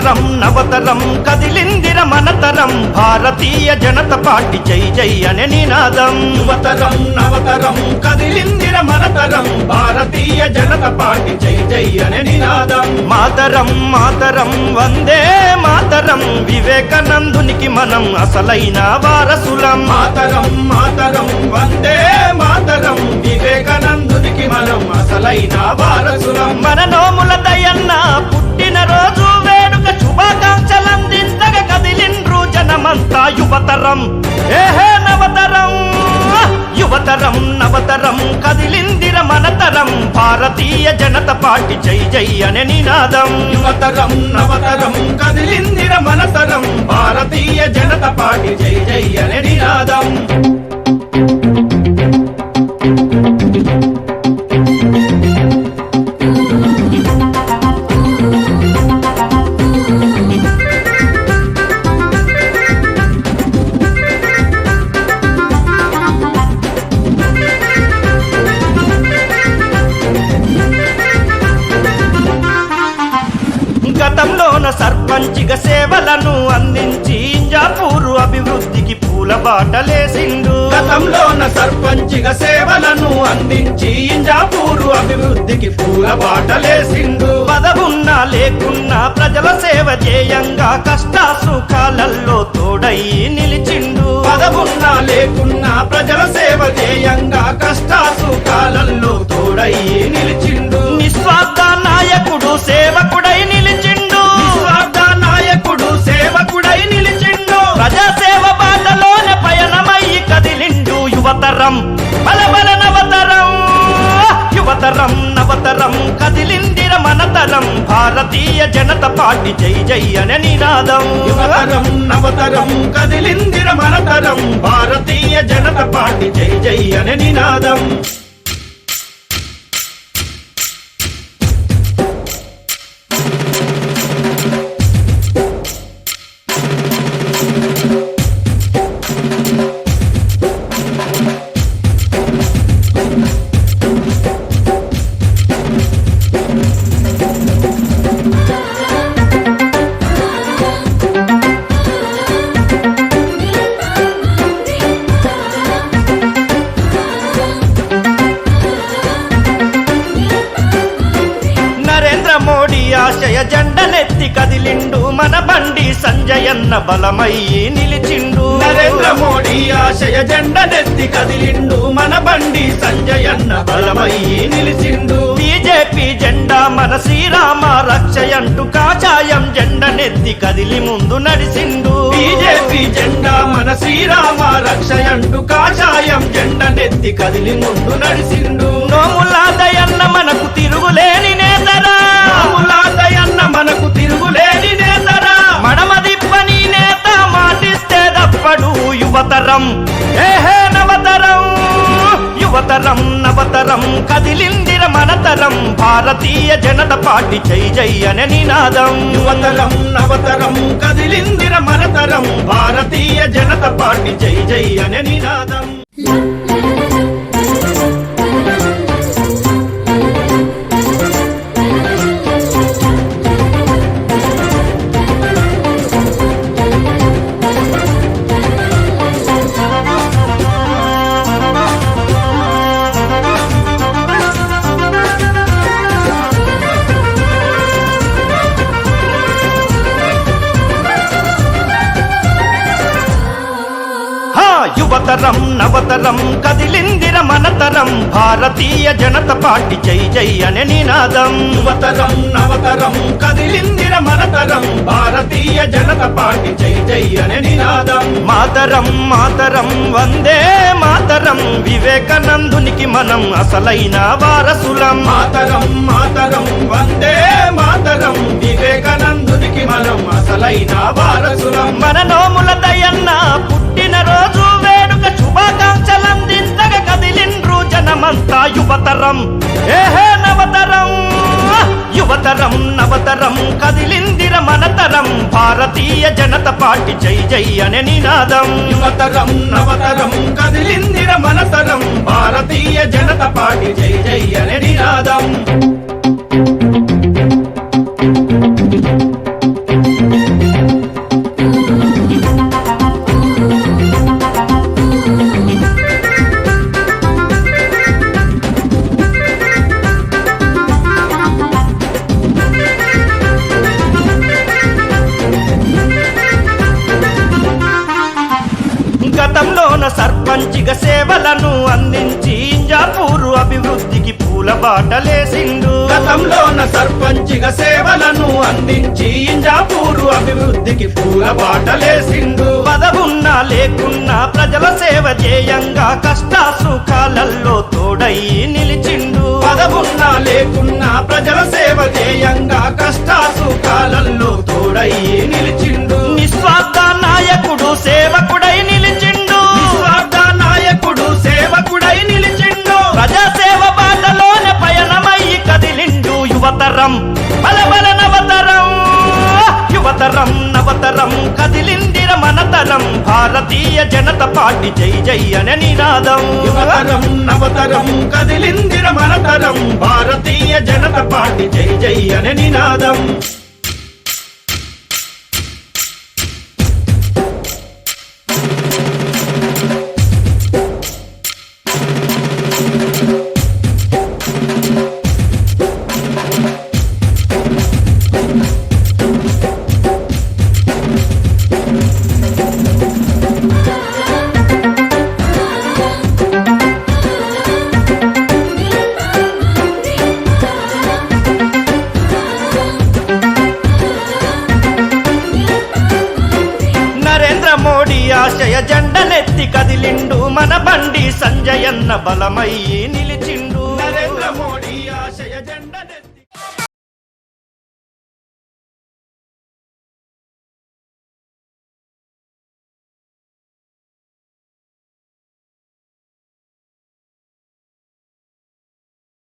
యువతరం నవతరం కదిలిందిర మనతరం భారతీయ జనతా పార్టీ జై జై అనే నినాదం యువతరం నవతరం కదిలిందిర మనతరం భారతీయ జనతా పార్టీ జై జై అనే నినాదం మాతరం మాతరం వందే మాతరం వివేకానందునికి మనం అసలైన వారసులం మాతరం మాతరం వందే మాతరం వివేకానందునికి మనం అసలైన వారసులం మన నోముల దయన్న పుట్టిన రోజు వేడుక శుభాకాంక్షలందింతగా కదిలిండ్రు జనమంతా యువతరం ఏహే నవతరం యువతరం నవతరం కదిలిందిర మనతరం భారతీయ జనతా పార్టీ జై జై అనే నినాదం యువతరం నవతరం కదిలిందిర మనతరం భారతీయ జనతా పార్టీ జై జై అనే నినాదం గతంలోన సర్పంచిగా సేవలను అందించి ఇంజాపూరు అభివృద్ధికి పూల బాటలేసిండు గతంలోన సర్పంచిగా సేవలను అందించి ఇంజాపూరు అభివృద్ధికి పూల బాటలేసిండు పదవున్నా లేకున్నా ప్రజల సేవ చేయంగా కష్ట సుఖాలలో తోడై నిలిచిండు పదవున్నా లేకున్నా ప్రజల సేవ చేయంగా కష్ట సుఖాలలో తోడై నిలిచిండు నిస్వార్థ నాయకుడు సేవకుడై నిలిచిండు నిస్వార్థ నాయకుడు సేవకుడై నిలిచిండు ప్రజాసేవ బాటలోనే పయనమయ్యి కదిలిండు యువతరం బలబల నవతరం యువతరం నవతరం కదిలిందిర మనతరం భారతీయ జనతా పార్టీ జై జై అనే నినాదం యువతరం నవతరం కదిలిందిర మనతరం భారతీయ జనతా పార్టీ జై జై అనే నినాదం ఆశయ జెండనెత్తి కదిలిండు మన బండి సంజయన్న బలమయ్యి నిలిచిండు నరేంద్ర మోడీ ఆశయ జెండనెత్తి కదిలిండు మన బండి సంజయన్న బలమయ్యి నిలిచిండు బీజేపీ జెండా మన శ్రీరామ రక్షయంటూ కాషాయం జెండనెత్తి కదిలి ముందు నడిచిండు బీజేపీ జెండా మన శ్రీరామ రక్షయంటూ కాషాయం జెండనెత్తి కదిలి ముందు నడిచిండు నోములాదయన్న మనకు తిరుగులేని నేతరా దయన్న మనకు తిరుగులేని నేతరా మడమదిప్పని నేత మాటిస్తే దప్పడు యువతరం ఏహే నవతరం యువతరం నవతరం కదిలిందిర మనతరం భారతీయ జనతా పార్టీ జై జై అనే నినాదం యువతరం నవతరం కదిలిందిర మనతరం భారతీయ జనతా పార్టీ జై జై అనే నినాదం యువతరం నవతరం కదిలిందిర మనతరం భారతీయ జనతా పార్టీ జై జై అనే నినాదం యువతరం నవతరం కదిలిందిర మనతరం భారతీయ జనతా పార్టీ జై జై అనే నినాదం మాతరం మాతరం వందే మాతరం వివేకానందునికి మనం అసలైన వారసులం మాతరం మాతరం వందే మాతరం వివేకానందునికి మనం అసలైన వారసులం మన నోముల దయన్న పుట్టిన రోజు వేడుక శుభాకాంక్షలందింతగా కదిలిండ్రు జనమంతా యువతరం ఏహే నవతరం యువతరం నవతరం కదిలిందిర మనతరం భారతీయ జనతా పార్టీ జై జై అనే నినాదం యువతరం నవతరం కదిలిందిర మనతరం భారతీయ జనతా పార్టీ జై జై అనే నినాదం సర్పంచిగా సేవలను అందించి ఇంజాపూరు అభివృద్ధికి పూల బాటలేసిండు. గతంలోన సర్పంచిగా సేవలను అందించి ఇంజాపూరు అభివృద్ధికి పూల బాటలేసిండు. పదవున్నా లేకున్నా ప్రజల సేవ చేయంగా కష్ట సుఖాలలో తోడై నిలిచిండు. పదవున్నా లేకున్నా ప్రజల సేవ చేయంగా కష్ట సుఖాలలో తోడై నిలిచిండు. నిస్వార్థ నాయకుడు సేవకుడై నిలిచిండు. నిస్వార్థ నాయకుడు సేవకుడై నిలిచిండు. ప్రజాసేవ బాటలోనే పయనమయ్యి కదిలిండు. యువతరం బలబల నవతరం, యువతరం నవతరం కదిలిందిర మనతరం. భారతీయ జనతా పార్టీ జై జై అనే నినాదం. యువతరం నవతరం కదిలిందిర మనతరం. భారతీయ జనతా పార్టీ జై జై అనే నినాదం. నరేంద్ర మోడీ ఆశయ జెండనెత్తి కదిలిండు. మన బండి సంజయన్న బలమై నిలిచి